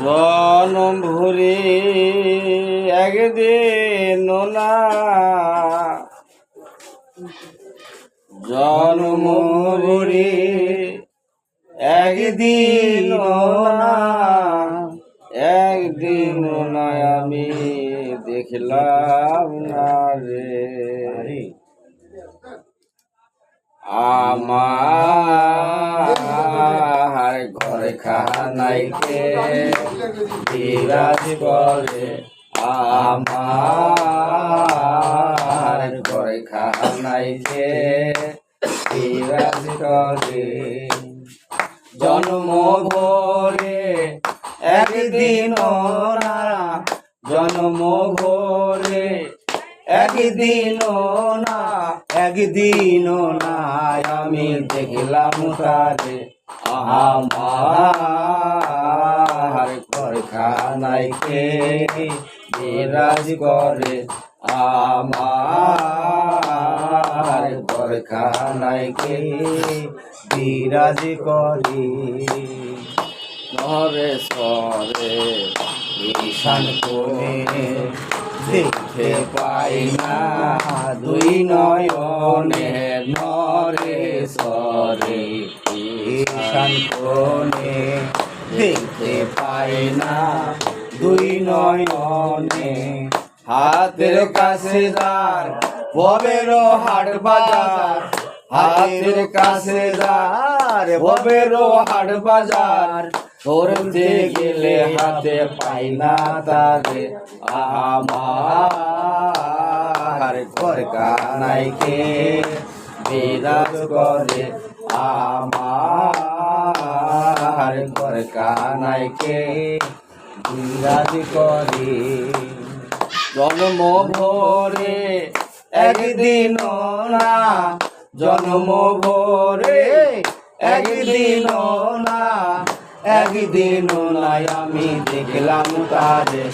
জনম ভরে একদিন না জনম ভরে একদিন একদিন নয় আমি দেখলাম না রে আমার ঘরে খানাইকে বিরাজ করে আমার ঘরে খানাইকে বিরাজ করে জন্ম ভরে একদিন না জন্ম ভরে একদিন না আমি দেখলাম তারে আমার ঘরখানাইকে বিরাজ করে আমার ঘরখানাইকে বিরাজ করে নরে সরে ঈশান কোণে দেখতে পাই না দুই নয়নে নরে সরে ঈশান কোণে দেখতে পাই না দুই নয়নে হাতের কাছে যার ভবেরও হাট বাজার হাতের কাছে যার ভবেরও হাট বাজার ধরতে গেলে হাতে পাই না তারে আমার ঘরখানাইকে বিরাজ করে আমার ঘরখানাইকে বিরাজ করে জন্ম ভরে একদিন না জন্ম ভরে একদিন না একদিন নাই আমি দেখলাম তারে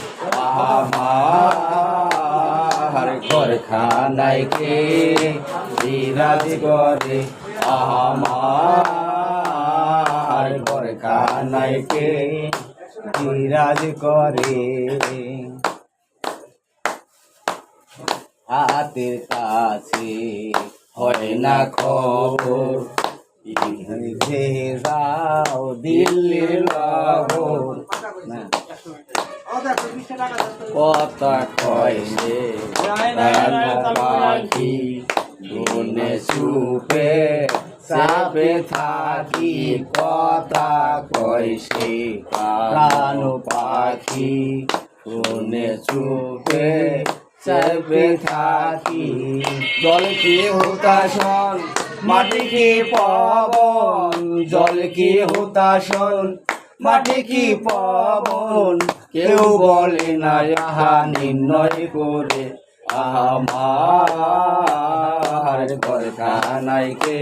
আমার ঘরখানাইকে বিরাজ করে আমার ঘরখানাইকে বিরাজ করে হাতের কাছে হয় না খবর যাও দিল্লির লগর কথা কয় সে পাখি গুনে সুপে চাপে থাকি কথা কয় সে প্রাণ পাখি গুনে সুপে চাপে থাকি জল কি হুতাশন মাটি কি পবন জল কি হুতাশন মাটি কি পবন কেউ বলে না ইহা নির্ণয় করে আমার ঘরখানাইকে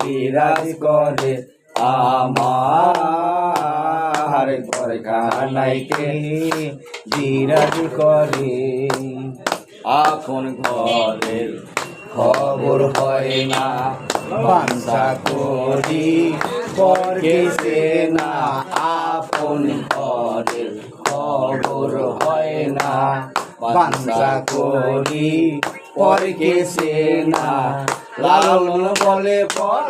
বিরাজ করে আমার ঘরখানাইকে বিরাজ করে আপন ঘরের খবর হয় না বাঞ্ছা করি পরকে সে না আপন ঘরের খবর হয় না বাঞ্ছা করি পরকে সে না লালন বলে পর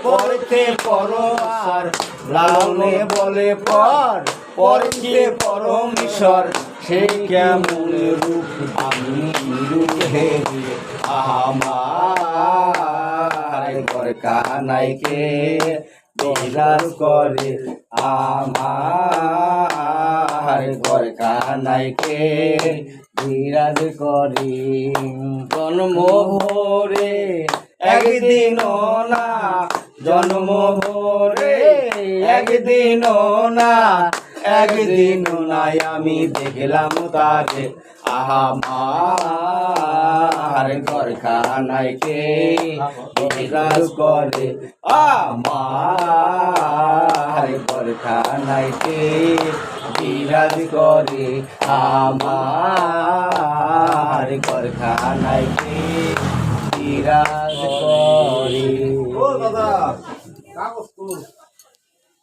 পরতে পর আর লালনে বলে পর পরকে পরমেশ্বর সে কেমন রূপ আমি রূপে আমার ঘরখানাইকে বিরাজ করে আমার ঘরখানাইকে বিরাজ করে জন্ম ভরে একদিন না জন্ম ভরে একদিন না একদিন নাই আমি দেখলাম তারে আমার ঘরখানাইকে বিরাজ করে আমার ঘরখানাইকে বিরাজ করে আমার ঘরখানাইকে বিরাজ করে। ও দাদা কাগজ